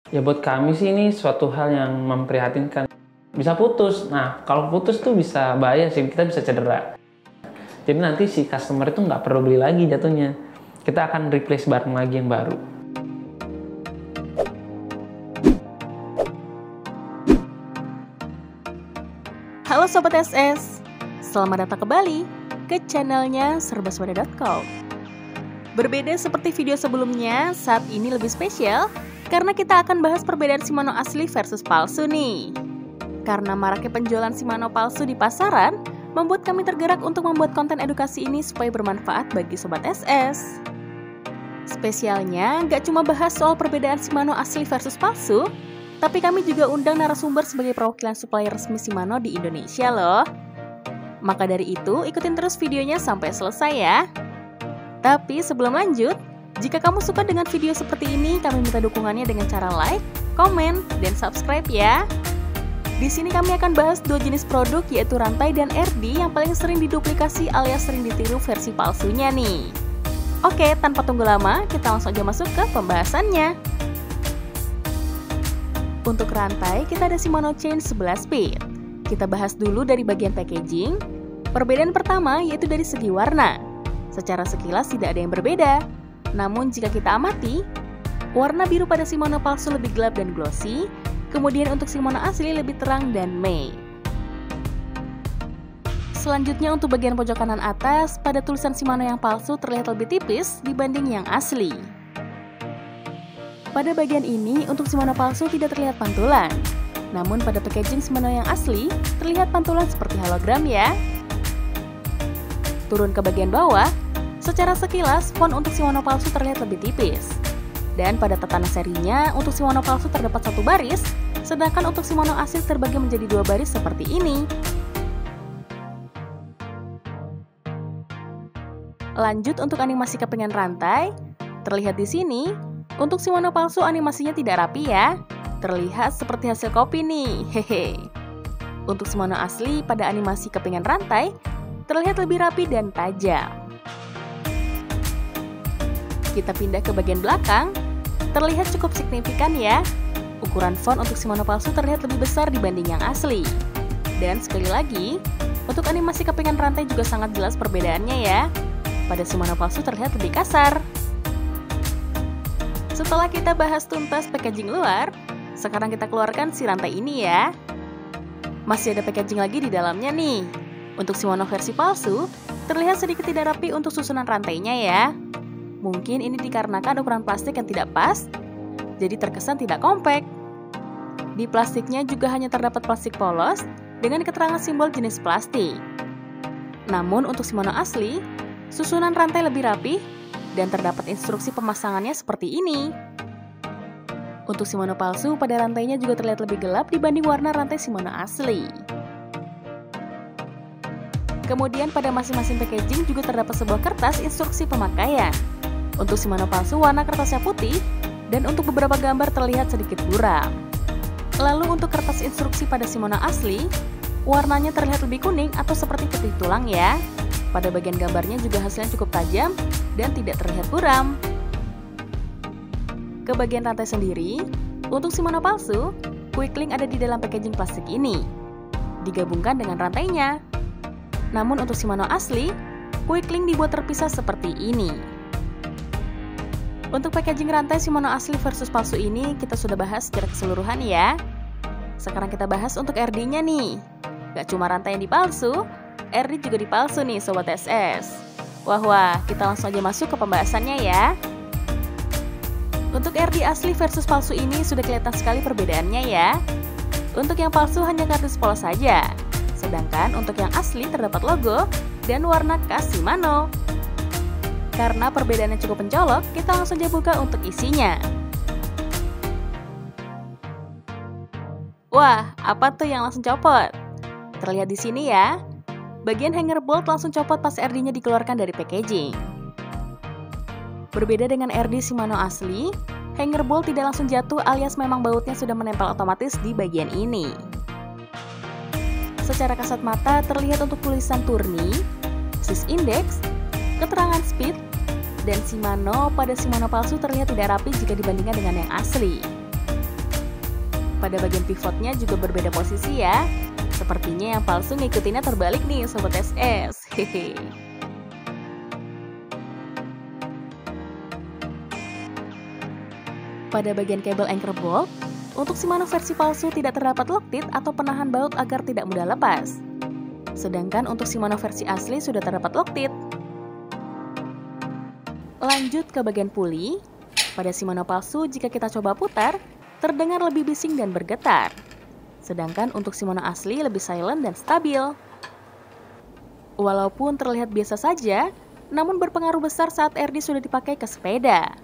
Ya buat kami sih ini suatu hal yang memprihatinkan. Bisa putus. Nah, kalau putus tuh bisa bahaya sih, kita bisa cedera. Jadi nanti si customer itu nggak perlu beli lagi jatuhnya. Kita akan replace barang lagi yang baru. Halo Sobat SS, selamat datang kembali ke channelnya serbaswada.com. Berbeda seperti video sebelumnya, saat ini lebih spesial karena kita akan bahas perbedaan Shimano asli versus palsu nih. Karena maraknya penjualan Shimano palsu di pasaran, membuat kami tergerak untuk membuat konten edukasi ini supaya bermanfaat bagi Sobat SS. Spesialnya, gak cuma bahas soal perbedaan Shimano asli versus palsu, tapi kami juga undang narasumber sebagai perwakilan supplier resmi Shimano di Indonesia loh. Maka dari itu, ikutin terus videonya sampai selesai ya. Tapi sebelum lanjut, jika kamu suka dengan video seperti ini, kami minta dukungannya dengan cara like, komen, dan subscribe ya. Di sini kami akan bahas dua jenis produk yaitu rantai dan RD yang paling sering diduplikasi alias sering ditiru versi palsunya nih. Oke, tanpa tunggu lama, kita langsung aja masuk ke pembahasannya. Untuk rantai, kita ada Shimano Chain 11 speed. Kita bahas dulu dari bagian packaging. Perbedaan pertama yaitu dari segi warna. Secara sekilas tidak ada yang berbeda. Namun jika kita amati, warna biru pada Shimano palsu lebih gelap dan glossy, kemudian untuk Shimano asli lebih terang dan matte. Selanjutnya untuk bagian pojok kanan atas, pada tulisan Shimano yang palsu terlihat lebih tipis dibanding yang asli. Pada bagian ini, untuk Shimano palsu tidak terlihat pantulan. Namun pada packaging Shimano yang asli, terlihat pantulan seperti hologram ya. Turun ke bagian bawah, secara sekilas font untuk Shimano palsu terlihat lebih tipis. Dan pada tatanan serinya, untuk Shimano palsu terdapat satu baris, sedangkan untuk Shimano asli terbagi menjadi dua baris seperti ini. Lanjut untuk animasi kepingan rantai, terlihat di sini. Untuk Shimano palsu animasinya tidak rapi ya, terlihat seperti hasil copy nih, hehe. Untuk Shimano asli pada animasi kepingan rantai, terlihat lebih rapi dan tajam. Kita pindah ke bagian belakang, terlihat cukup signifikan ya. Ukuran font untuk Shimano palsu terlihat lebih besar dibanding yang asli. Dan sekali lagi, untuk animasi kepingan rantai juga sangat jelas perbedaannya ya. Pada Shimano palsu terlihat lebih kasar. Setelah kita bahas tuntas packaging luar, sekarang kita keluarkan si rantai ini ya. Masih ada packaging lagi di dalamnya nih. Untuk Shimano versi palsu, terlihat sedikit tidak rapi untuk susunan rantainya ya. Mungkin ini dikarenakan ukuran plastik yang tidak pas, jadi terkesan tidak kompak. Di plastiknya juga hanya terdapat plastik polos dengan keterangan simbol jenis plastik. Namun untuk Shimano asli, susunan rantai lebih rapi dan terdapat instruksi pemasangannya seperti ini. Untuk Shimano palsu, pada rantainya juga terlihat lebih gelap dibanding warna rantai Shimano asli. Kemudian pada masing-masing packaging juga terdapat sebuah kertas instruksi pemakaian. Untuk Shimano palsu, warna kertasnya putih, dan untuk beberapa gambar terlihat sedikit buram. Lalu untuk kertas instruksi pada Shimano asli, warnanya terlihat lebih kuning atau seperti putih tulang ya. Pada bagian gambarnya juga hasilnya cukup tajam dan tidak terlihat buram. Ke bagian rantai sendiri, untuk Shimano palsu, quick link ada di dalam packaging plastik ini, digabungkan dengan rantainya. Namun untuk Shimano asli, quick link dibuat terpisah seperti ini. Untuk packaging rantai Shimano asli versus palsu ini kita sudah bahas secara keseluruhan ya. Sekarang kita bahas untuk RD-nya nih. Gak cuma rantai yang dipalsu, RD juga dipalsu nih Sobat SS. Wah, kita langsung aja masuk ke pembahasannya ya. Untuk RD asli versus palsu ini sudah kelihatan sekali perbedaannya ya. Untuk yang palsu hanya kardus polos saja, sedangkan untuk yang asli terdapat logo dan warna khas Shimano. Karena perbedaannya cukup mencolok, kita langsung aja buka untuk isinya. Wah, apa tuh yang langsung copot? Terlihat di sini ya. Bagian hanger bolt langsung copot pas RD-nya dikeluarkan dari packaging. Berbeda dengan RD Shimano asli, hanger bolt tidak langsung jatuh alias memang bautnya sudah menempel otomatis di bagian ini. Secara kasat mata terlihat untuk tulisan Tourney, sys index, keterangan speed, dan Shimano pada Shimano palsu terlihat tidak rapi jika dibandingkan dengan yang asli. Pada bagian pivotnya juga berbeda posisi ya. Sepertinya yang palsu ngikutinnya terbalik nih Sobat SS. Hehe. Pada bagian kabel anchor bolt, untuk Shimano versi palsu tidak terdapat locktit atau penahan baut agar tidak mudah lepas. Sedangkan untuk Shimano versi asli sudah terdapat locktit. Lanjut ke bagian puli. Pada Shimano palsu jika kita coba putar, terdengar lebih bising dan bergetar. Sedangkan untuk Shimano asli lebih silent dan stabil. Walaupun terlihat biasa saja, namun berpengaruh besar saat RD sudah dipakai ke sepeda.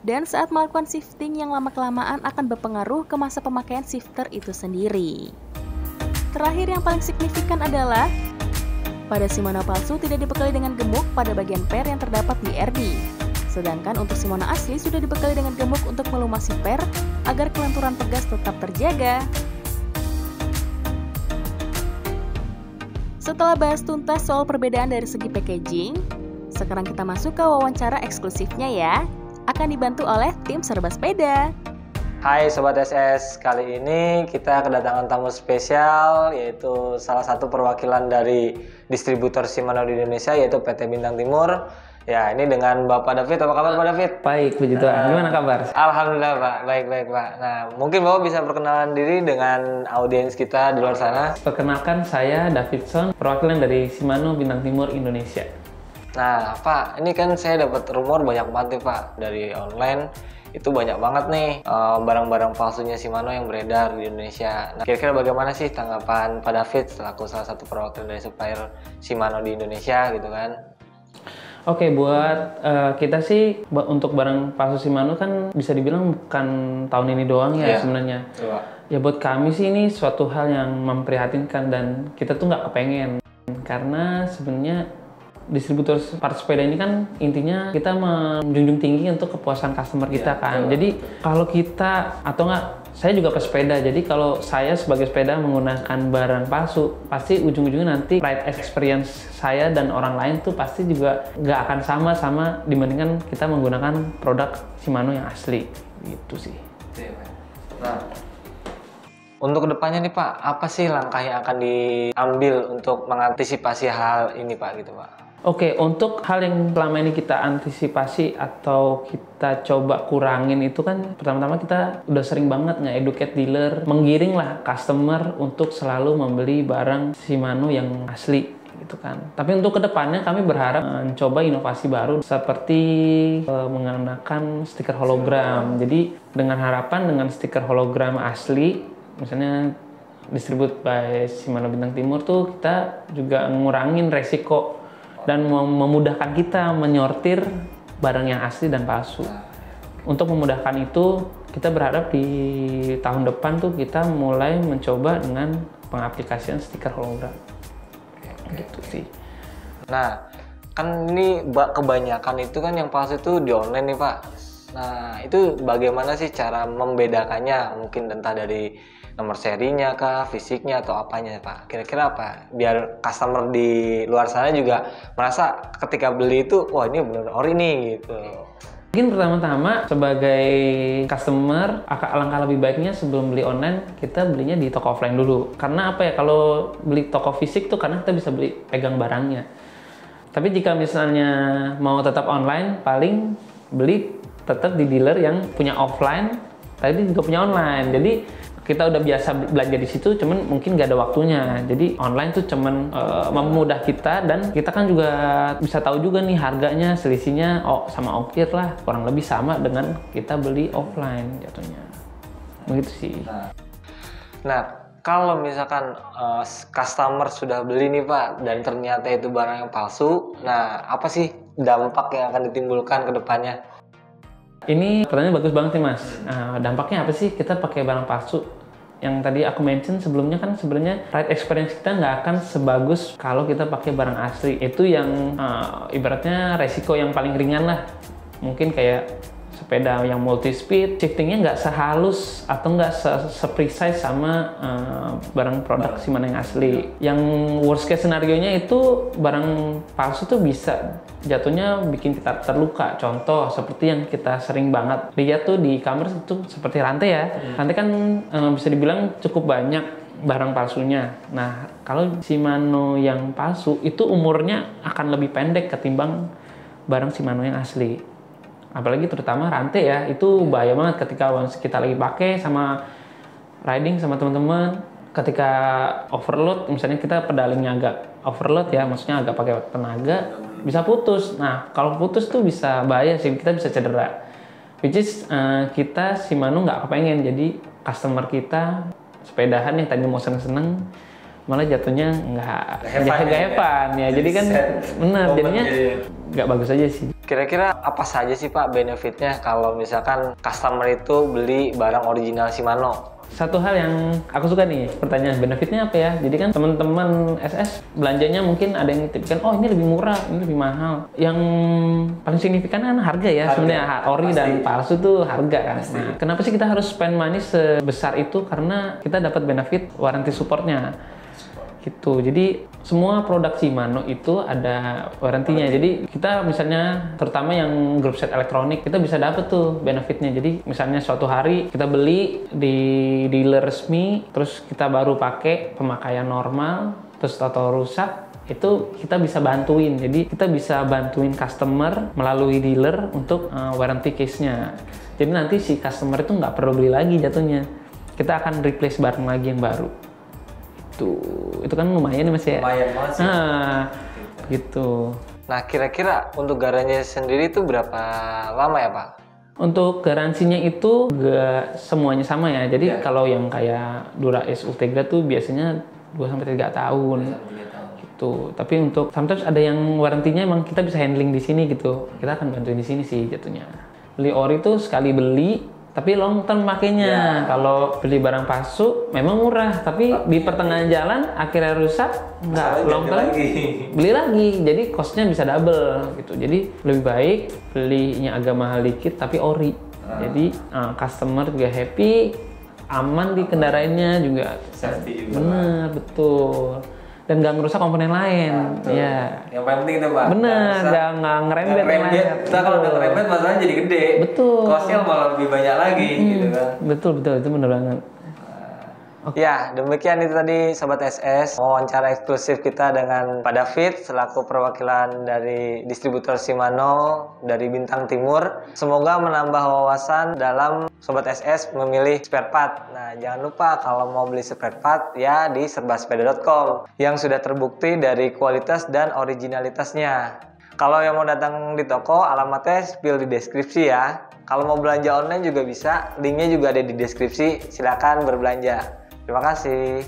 Dan saat melakukan shifting yang lama-kelamaan akan berpengaruh ke masa pemakaian shifter itu sendiri. Terakhir yang paling signifikan adalah pada Shimano palsu tidak dibekali dengan gemuk pada bagian per yang terdapat di RD. Sedangkan untuk Shimano asli sudah dibekali dengan gemuk untuk melumasi per agar kelenturan pegas tetap terjaga. Setelah bahas tuntas soal perbedaan dari segi packaging, sekarang kita masuk ke wawancara eksklusifnya ya. Akan dibantu oleh tim Serba Sepeda. Hai Sobat SS, kali ini kita kedatangan tamu spesial, yaitu salah satu perwakilan dari distributor Shimano di Indonesia, yaitu PT Bintang Timur. Ya, ini dengan Bapak David. Apa kabar Pak David? Baik, puji Tuhan. Gimana kabar? Alhamdulillah Pak, baik-baik Pak. Nah, mungkin Bapak bisa perkenalan diri dengan audiens kita di luar sana. Perkenalkan, saya Davidson, perwakilan dari Shimano Bintang Timur Indonesia. Nah Pak, ini kan saya dapat rumor banyak banget nih Pak, dari online itu banyak banget nih barang-barang palsunya Shimano yang beredar di Indonesia. Nah, kira-kira bagaimana sih tanggapan Pak David selaku salah satu perwakilan dari supplier Shimano di Indonesia gitu kan? Oke, buat kita sih untuk barang palsu Shimano kan bisa dibilang bukan tahun ini doang ya sebenarnya. Ya buat kami sih ini suatu hal yang memprihatinkan dan kita tuh nggak kepengen. Karena sebenarnya distributor part sepeda ini kan intinya kita menjunjung tinggi untuk kepuasan customer kita kan. Jadi kalau kita atau enggak, saya juga pesepeda. Jadi kalau saya sebagai sepeda menggunakan barang palsu, pasti ujung-ujungnya nanti ride experience saya dan orang lain tuh pasti juga nggak akan sama dibandingkan kita menggunakan produk Shimano yang asli. Gitu sih. Nah, untuk kedepannya nih Pak, apa sih langkah yang akan diambil untuk mengantisipasi hal ini Pak gitu Pak? Oke, untuk hal yang selama ini kita antisipasi atau kita coba kurangin itu kan pertama-tama kita udah sering banget nge-educate dealer, menggiring lah customer untuk selalu membeli barang Shimano yang asli gitu kan. Tapi untuk kedepannya kami berharap mencoba inovasi baru seperti menggunakan stiker hologram. Jadi dengan harapan dengan stiker hologram asli, misalnya distribute by Shimano Bintang Timur tuh kita juga ngurangin resiko dan memudahkan kita menyortir barang yang asli dan palsu. Untuk memudahkan itu, kita berharap di tahun depan tuh kita mulai mencoba dengan pengaplikasian stiker hologram. Gitu sih. Nah, kan ini kebanyakan itu kan yang palsu itu di online nih Pak. Nah, itu bagaimana sih cara membedakannya? Mungkin entah dari nomor serinya kah, fisiknya atau apanya Pak? Kira-kira apa? Biar customer di luar sana juga merasa ketika beli itu, wah ini benar ori nih gitu. Mungkin pertama-tama sebagai customer, alangkah lebih baiknya sebelum beli online, kita belinya di toko offline dulu. Karena apa ya, kalau beli toko fisik tuh karena kita bisa beli pegang barangnya. Tapi jika misalnya mau tetap online, paling beli tetap di dealer yang punya offline, tadi juga punya online. Jadi kita udah biasa belanja di situ, cuman mungkin gak ada waktunya. Jadi online tuh cuman memudah kita, dan kita kan juga bisa tahu juga nih harganya, selisihnya sama ongkir lah, kurang lebih sama dengan kita beli offline jatuhnya. Begitu sih. Nah, kalau misalkan customer sudah beli nih Pak, dan ternyata itu barang yang palsu, nah apa sih dampak yang akan ditimbulkan ke depannya? Ini pertanyaan bagus banget nih Mas. Dampaknya apa sih kita pakai barang palsu? Yang tadi aku mention sebelumnya kan sebenarnya ride experience kita nggak akan sebagus kalau kita pakai barang asli. Itu yang ibaratnya resiko yang paling ringan lah. Mungkin kayak sepeda yang multi speed, shiftingnya nggak sehalus atau nggak se-precise sama barang produk Shimano yang asli. Yang worst case scenario-nya itu barang palsu tuh bisa jatuhnya bikin kita terluka. Contoh seperti yang kita sering banget lihat tuh di e-commerce itu seperti rantai ya. Rantai kan bisa dibilang cukup banyak barang palsunya. Nah, kalau Shimano yang palsu itu umurnya akan lebih pendek ketimbang barang Shimano yang asli. Apalagi terutama rantai ya, itu bahaya banget ketika kita lagi pakai sama riding sama teman-teman. Ketika overload, misalnya kita pedalingnya agak overload ya, maksudnya agak pakai tenaga, bisa putus. Nah, kalau putus tuh bisa bahaya sih, kita bisa cedera. Which is kita Shimano nggak kepengen, jadi customer kita sepedahan yang tadi mau seneng-seneng malah jatuhnya nggak hepan ya. Jadi kan benar, jadinya nggak bagus aja sih. Kira-kira apa saja sih Pak benefitnya kalau misalkan customer itu beli barang original Shimano? Satu hal yang aku suka nih, pertanyaan benefitnya apa ya? Jadi kan teman-teman SS belanjanya mungkin ada yang nitipkan, oh ini lebih murah, ini lebih mahal. Yang paling signifikan kan harga ya, sebenarnya ori dan palsu tuh harga kan. Nah, kenapa sih kita harus spend money sebesar itu? Karena kita dapat benefit warranty supportnya. Gitu. Jadi semua produk Shimano itu ada warantinya. Jadi kita misalnya terutama yang grup set elektronik kita bisa dapet tuh benefitnya. Jadi misalnya suatu hari kita beli di dealer resmi, terus kita baru pakai pemakaian normal, terus atau rusak, itu kita bisa bantuin. Jadi kita bisa bantuin customer melalui dealer untuk warranty case-nya. Jadi nanti si customer itu nggak perlu beli lagi jatuhnya. Kita akan replace barang lagi yang baru. Itu kan lumayan nih Mas ya. Lumayan banget sih. Gitu. Nah, kira-kira untuk garansinya sendiri itu berapa lama ya Pak? Untuk garansinya itu gak semuanya sama ya. Jadi kalau yang kayak Dura-Ace Ultegra tuh biasanya 2-3 tahun. Gitu. Tapi untuk sometimes ada yang warantinya emang kita bisa handling di sini gitu. Kita akan bantuin di sini sih jatuhnya. Beli ori tuh sekali beli tapi long term makainya. Kalau beli barang palsu memang murah, tapi di pertengahan jalan akhirnya rusak, nggak long term beli lagi, jadi costnya bisa double gitu. Jadi lebih baik belinya agak mahal dikit tapi ori. Jadi customer juga happy, aman di kendaraannya juga. Bener, betul. Dan nggak ngerusak komponen lain. Ya. Yang paling penting itu Pak. Bener, nggak ngerembet. Kita kalau udah ngerembet masalahnya jadi gede. Betul. Costnya malah lebih banyak lagi gitu kan. Betul, itu bener banget. Ya, demikian itu tadi Sobat SS, wawancara eksklusif kita dengan Pak David selaku perwakilan dari distributor Shimano dari Bintang Timur. Semoga menambah wawasan dalam Sobat SS memilih spare part. Nah, jangan lupa kalau mau beli spare part ya di serbasepeda.com yang sudah terbukti dari kualitas dan originalitasnya. Kalau yang mau datang di toko, alamatnya spill di deskripsi ya. Kalau mau belanja online juga bisa, linknya juga ada di deskripsi. Silakan berbelanja. Terima kasih.